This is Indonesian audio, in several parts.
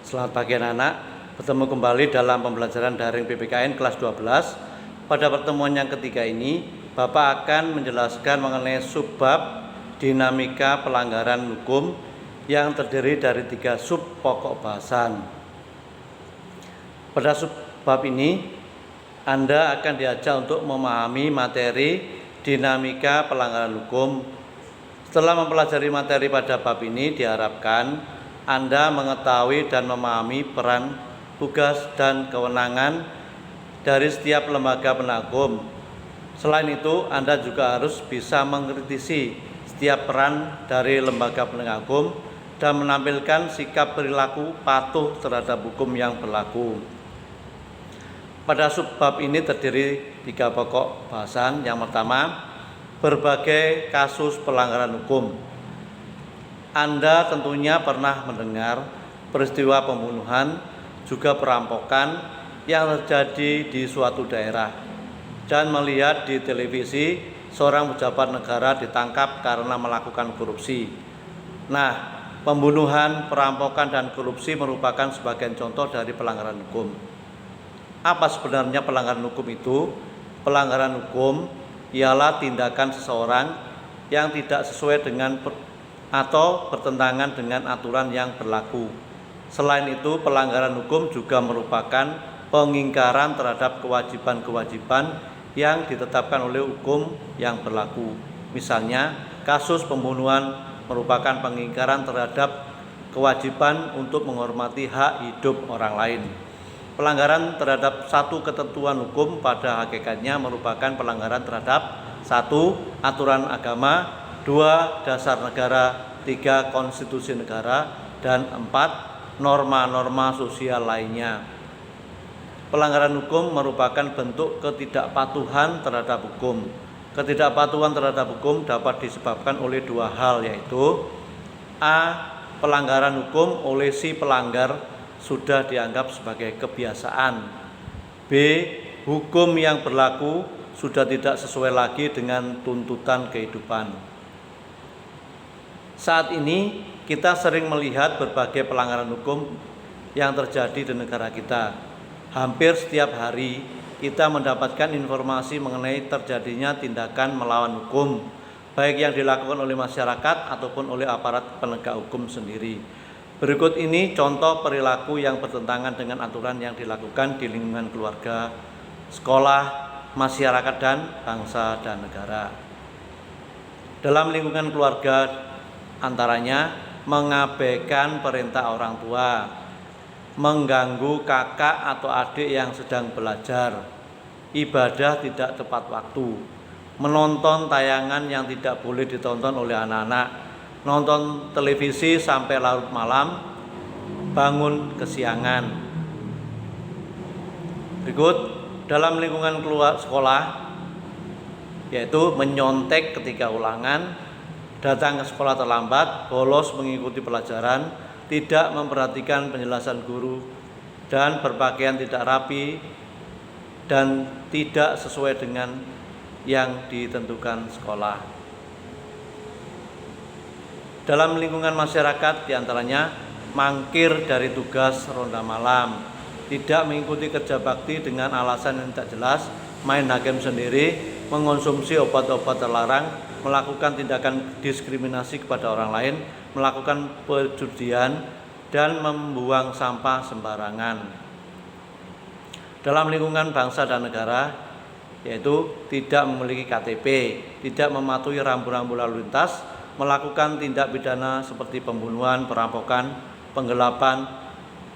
Selamat pagi anak-anak, bertemu kembali dalam pembelajaran daring PPKN kelas 12. Pada pertemuan yang ketiga ini, Bapak akan menjelaskan mengenai subbab dinamika pelanggaran hukum yang terdiri dari 3 sub pokok bahasan. Pada subbab ini, Anda akan diajak untuk memahami materi dinamika pelanggaran hukum. Setelah mempelajari materi pada bab ini, diharapkan Anda mengetahui dan memahami peran, tugas, dan kewenangan dari setiap lembaga penegak hukum. Selain itu, Anda juga harus bisa mengkritisi setiap peran dari lembaga penegak hukum dan menampilkan sikap perilaku patuh terhadap hukum yang berlaku. Pada subbab ini terdiri 3 pokok bahasan. Yang pertama, berbagai kasus pelanggaran hukum. Anda tentunya pernah mendengar peristiwa pembunuhan, juga perampokan yang terjadi di suatu daerah, dan melihat di televisi seorang pejabat negara ditangkap karena melakukan korupsi. Nah, pembunuhan, perampokan, dan korupsi merupakan sebagian contoh dari pelanggaran hukum. Apa sebenarnya pelanggaran hukum itu? Pelanggaran hukum ialah tindakan seseorang yang tidak sesuai dengan atau bertentangan dengan aturan yang berlaku. Selain itu, pelanggaran hukum juga merupakan pengingkaran terhadap kewajiban-kewajiban yang ditetapkan oleh hukum yang berlaku. Misalnya, kasus pembunuhan merupakan pengingkaran terhadap kewajiban untuk menghormati hak hidup orang lain. Pelanggaran terhadap satu ketentuan hukum pada hakikatnya merupakan pelanggaran terhadap 1. Aturan agama, 2. Dasar negara, 3. Konstitusi negara, dan 4. Norma-norma sosial lainnya. Pelanggaran hukum merupakan bentuk ketidakpatuhan terhadap hukum. Ketidakpatuhan terhadap hukum dapat disebabkan oleh 2 hal, yaitu A. Pelanggaran hukum oleh si pelanggar sudah dianggap sebagai kebiasaan. B. Hukum yang berlaku sudah tidak sesuai lagi dengan tuntutan kehidupan. Saat ini kita sering melihat berbagai pelanggaran hukum yang terjadi di negara kita. Hampir setiap hari kita mendapatkan informasi mengenai terjadinya tindakan melawan hukum, baik yang dilakukan oleh masyarakat ataupun oleh aparat penegak hukum sendiri. Berikut ini contoh perilaku yang bertentangan dengan aturan yang dilakukan di lingkungan keluarga, sekolah, masyarakat, dan bangsa dan negara. Dalam lingkungan keluarga, antaranya mengabaikan perintah orang tua, mengganggu kakak atau adik yang sedang belajar, ibadah tidak tepat waktu, menonton tayangan yang tidak boleh ditonton oleh anak-anak, nonton televisi sampai larut malam, bangun kesiangan. Berikut, dalam lingkungan sekolah, yaitu menyontek ketika ulangan, datang ke sekolah terlambat, bolos mengikuti pelajaran, tidak memperhatikan penjelasan guru, dan berpakaian tidak rapi dan tidak sesuai dengan yang ditentukan sekolah. Dalam lingkungan masyarakat, diantaranya mangkir dari tugas ronda malam, tidak mengikuti kerja bakti dengan alasan yang tidak jelas, main hakim sendiri, mengonsumsi obat-obat terlarang, melakukan tindakan diskriminasi kepada orang lain, melakukan perjudian, dan membuang sampah sembarangan. Dalam lingkungan bangsa dan negara, yaitu tidak memiliki KTP, tidak mematuhi rambu-rambu lalu lintas, melakukan tindak pidana seperti pembunuhan, perampokan, penggelapan,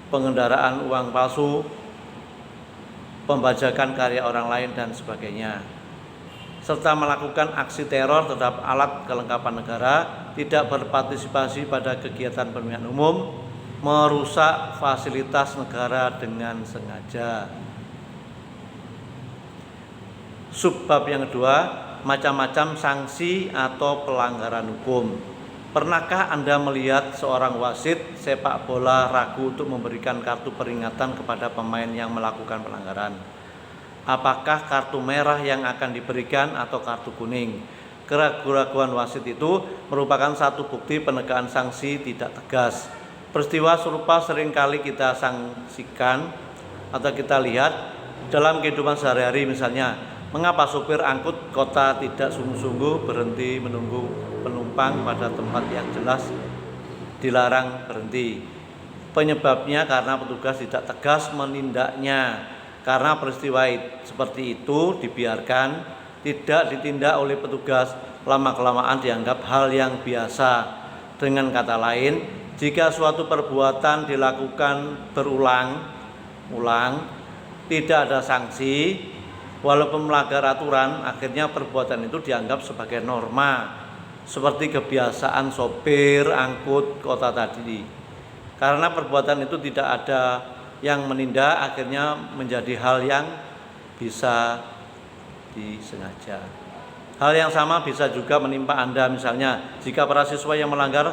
pengendaraan uang palsu, pembajakan karya orang lain, dan sebagainya, serta melakukan aksi teror terhadap alat kelengkapan negara, tidak berpartisipasi pada kegiatan pemilihan umum, merusak fasilitas negara dengan sengaja. Subbab yang kedua, macam-macam sanksi atau pelanggaran hukum. Pernahkah Anda melihat seorang wasit sepak bola ragu untuk memberikan kartu peringatan kepada pemain yang melakukan pelanggaran? Apakah kartu merah yang akan diberikan atau kartu kuning? Keraguan wasit itu merupakan satu bukti penegakan sanksi tidak tegas. Peristiwa serupa seringkali kita saksikan atau kita lihat dalam kehidupan sehari-hari. Misalnya, mengapa supir angkut kota tidak sungguh-sungguh berhenti menunggu penumpang pada tempat yang jelas dilarang berhenti? Penyebabnya karena petugas tidak tegas menindaknya. Karena peristiwa seperti itu dibiarkan, tidak ditindak oleh petugas, lama-kelamaan dianggap hal yang biasa. Dengan kata lain, jika suatu perbuatan dilakukan berulang-ulang, tidak ada sanksi, walaupun melanggar aturan, akhirnya perbuatan itu dianggap sebagai norma, seperti kebiasaan sopir angkut kota tadi. Karena perbuatan itu tidak ada yang menindak, akhirnya menjadi hal yang bisa disengaja. Hal yang sama bisa juga menimpa Anda. Misalnya, jika para siswa yang melanggar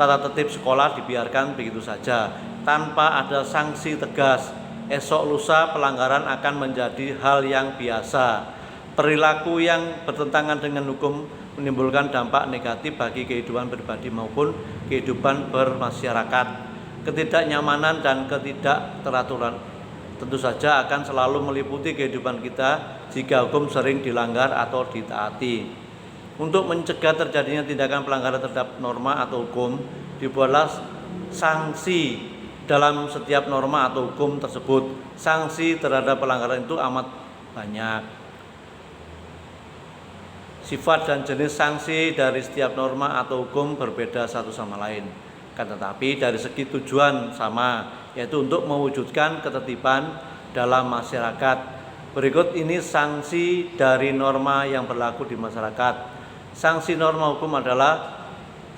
tata tertib sekolah dibiarkan begitu saja tanpa ada sanksi tegas, esok lusa pelanggaran akan menjadi hal yang biasa. Perilaku yang bertentangan dengan hukum menimbulkan dampak negatif bagi kehidupan pribadi maupun kehidupan bermasyarakat. Ketidaknyamanan dan ketidakteraturan tentu saja akan selalu meliputi kehidupan kita jika hukum sering dilanggar atau ditaati. Untuk mencegah terjadinya tindakan pelanggaran terhadap norma atau hukum, dibuatlah sanksi dalam setiap norma atau hukum tersebut. Sanksi terhadap pelanggaran itu amat banyak. Sifat dan jenis sanksi dari setiap norma atau hukum berbeda satu sama lain. Tetapi dari segi tujuan sama, yaitu untuk mewujudkan ketertiban dalam masyarakat. Berikut ini sanksi dari norma yang berlaku di masyarakat. Sanksi norma hukum adalah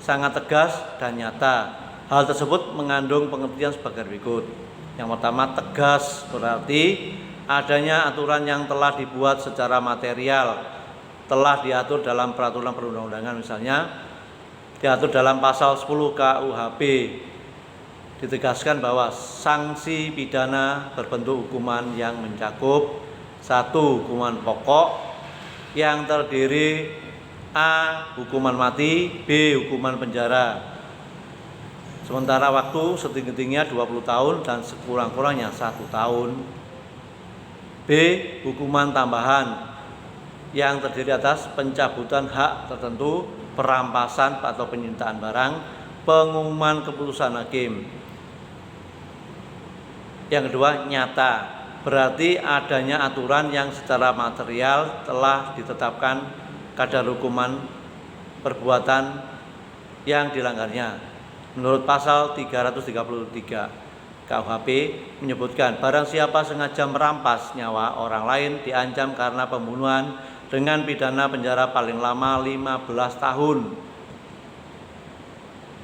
sangat tegas dan nyata. Hal tersebut mengandung pengertian sebagai berikut. Yang pertama, tegas berarti adanya aturan yang telah dibuat secara material, telah diatur dalam peraturan perundang-undangan, misalnya diatur dalam pasal 10 KUHP. Ditegaskan bahwa sanksi pidana berbentuk hukuman yang mencakup 1. Hukuman pokok yang terdiri A. Hukuman mati, B. Hukuman penjara sementara waktu setinggi-tingginya 20 tahun dan sekurang-kurangnya 1 tahun. B. Hukuman tambahan yang terdiri atas pencabutan hak tertentu, perampasan atau penyitaan barang, pengumuman keputusan hakim. Yang kedua, nyata, berarti adanya aturan yang secara material telah ditetapkan kadar hukuman perbuatan yang dilanggarnya. Menurut pasal 333 KUHP menyebutkan, barang siapa sengaja merampas nyawa orang lain diancam karena pembunuhan dengan pidana penjara paling lama 15 tahun.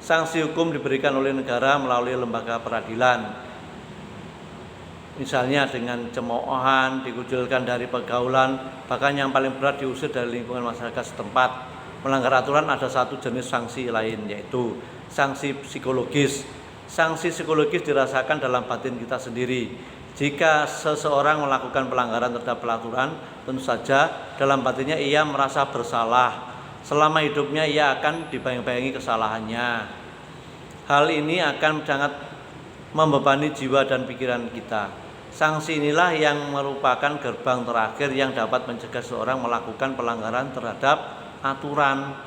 Sanksi hukum diberikan oleh negara melalui lembaga peradilan. Misalnya dengan cemoohan, dikucilkan dari pergaulan, bahkan yang paling berat diusir dari lingkungan masyarakat setempat. Melanggar aturan ada satu jenis sanksi lain, yaitu sanksi psikologis. Sanksi psikologis dirasakan dalam batin kita sendiri. Jika seseorang melakukan pelanggaran terhadap peraturan, tentu saja dalam batinnya ia merasa bersalah. Selama hidupnya ia akan dibayang-bayangi kesalahannya. Hal ini akan sangat membebani jiwa dan pikiran kita. Sanksi inilah yang merupakan gerbang terakhir yang dapat mencegah seseorang melakukan pelanggaran terhadap aturan.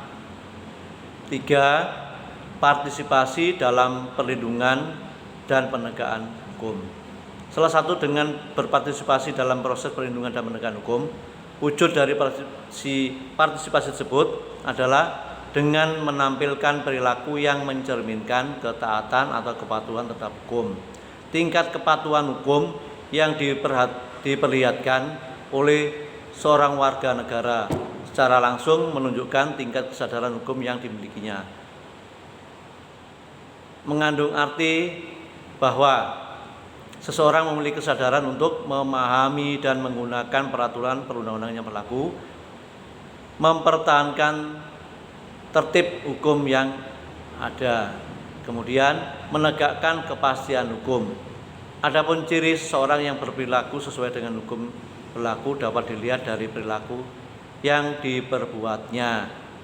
3. Partisipasi dalam perlindungan dan penegakan hukum. Salah satu dengan berpartisipasi dalam proses perlindungan dan penegakan hukum, wujud dari partisipasi tersebut adalah dengan menampilkan perilaku yang mencerminkan ketaatan atau kepatuhan terhadap hukum. Tingkat kepatuhan hukum yang diperlihatkan oleh seorang warga negara secara langsung menunjukkan tingkat kesadaran hukum yang dimilikinya. Mengandung arti bahwa seseorang memiliki kesadaran untuk memahami dan menggunakan peraturan perundang-undangan yang berlaku, mempertahankan tertib hukum yang ada, kemudian menegakkan kepastian hukum. Adapun ciri seseorang yang berperilaku sesuai dengan hukum berlaku dapat dilihat dari perilaku yang diperbuatnya.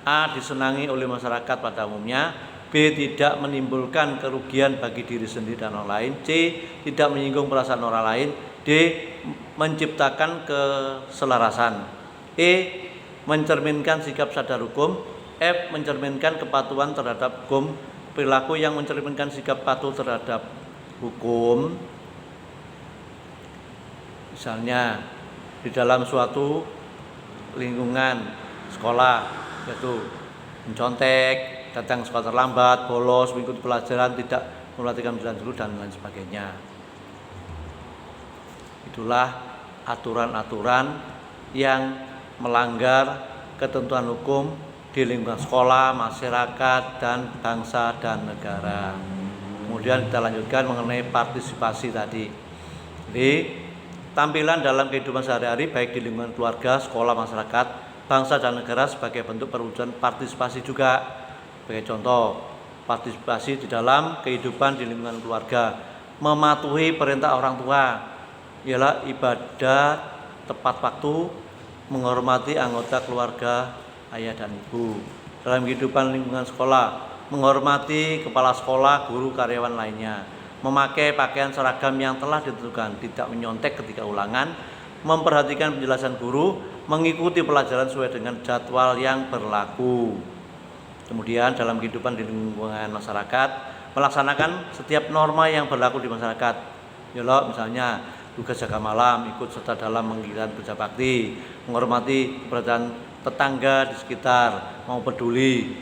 A. Disenangi oleh masyarakat pada umumnya. B. Tidak menimbulkan kerugian bagi diri sendiri dan orang lain. C. Tidak menyinggung perasaan orang lain. D. Menciptakan keselarasan. E. Mencerminkan sikap sadar hukum. F. Mencerminkan kepatuhan terhadap hukum. Perilaku yang mencerminkan sikap patuh terhadap hukum, misalnya di dalam suatu lingkungan sekolah, yaitu mencontek, datang sekolah terlambat, bolos, mengikuti pelajaran, tidak memperhatikan pelajaran dulu, dan lain sebagainya. Itulah aturan-aturan yang melanggar ketentuan hukum di lingkungan sekolah, masyarakat, dan bangsa dan negara. Kemudian kita lanjutkan mengenai partisipasi tadi. Jadi tampilan dalam kehidupan sehari-hari baik di lingkungan keluarga, sekolah, masyarakat, bangsa dan negara sebagai bentuk perwujudan partisipasi juga. Sebagai contoh, partisipasi di dalam kehidupan di lingkungan keluarga, mematuhi perintah orang tua, ialah ibadah tepat waktu, menghormati anggota keluarga, ayah dan ibu. Dalam kehidupan lingkungan sekolah, menghormati kepala sekolah, guru, karyawan lainnya, memakai pakaian seragam yang telah ditentukan, tidak menyontek ketika ulangan, memperhatikan penjelasan guru, mengikuti pelajaran sesuai dengan jadwal yang berlaku. Kemudian dalam kehidupan di lingkungan masyarakat, melaksanakan setiap norma yang berlaku di masyarakat. Misalnya tugas jaga malam, ikut serta dalam kegiatan kerja bakti, menghormati keberadaan tetangga di sekitar, mau peduli,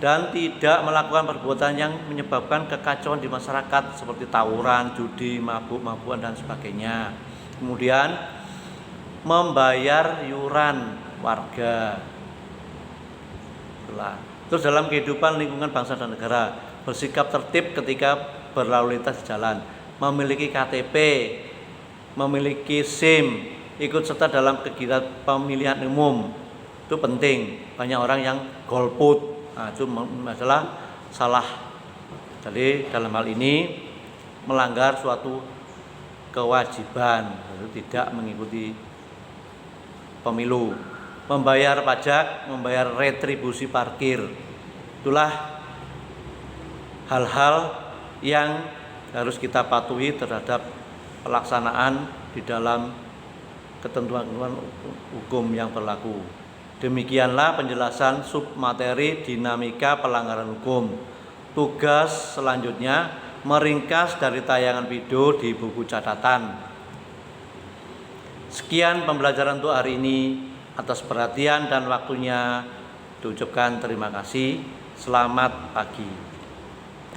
dan tidak melakukan perbuatan yang menyebabkan kekacauan di masyarakat seperti tawuran, judi, mabuk-mabukan, dan sebagainya. Kemudian membayar iuran warga. Terus dalam kehidupan lingkungan bangsa dan negara, bersikap tertib ketika berlalu lintas di jalan, memiliki KTP, memiliki SIM, ikut serta dalam kegiatan pemilihan umum. Itu penting. Banyak orang yang golput. Itu masalah salah. Jadi dalam hal ini melanggar suatu kewajiban, yaitu tidak mengikuti pemilu. Membayar pajak, membayar retribusi parkir. Itulah hal-hal yang harus kita patuhi terhadap pelaksanaan di dalam ketentuan hukum yang berlaku. Demikianlah penjelasan submateri dinamika pelanggaran hukum. Tugas selanjutnya meringkas dari tayangan video di buku catatan. Sekian pembelajaran untuk hari ini. Atas perhatian dan waktunya diucapkan terima kasih. Selamat pagi.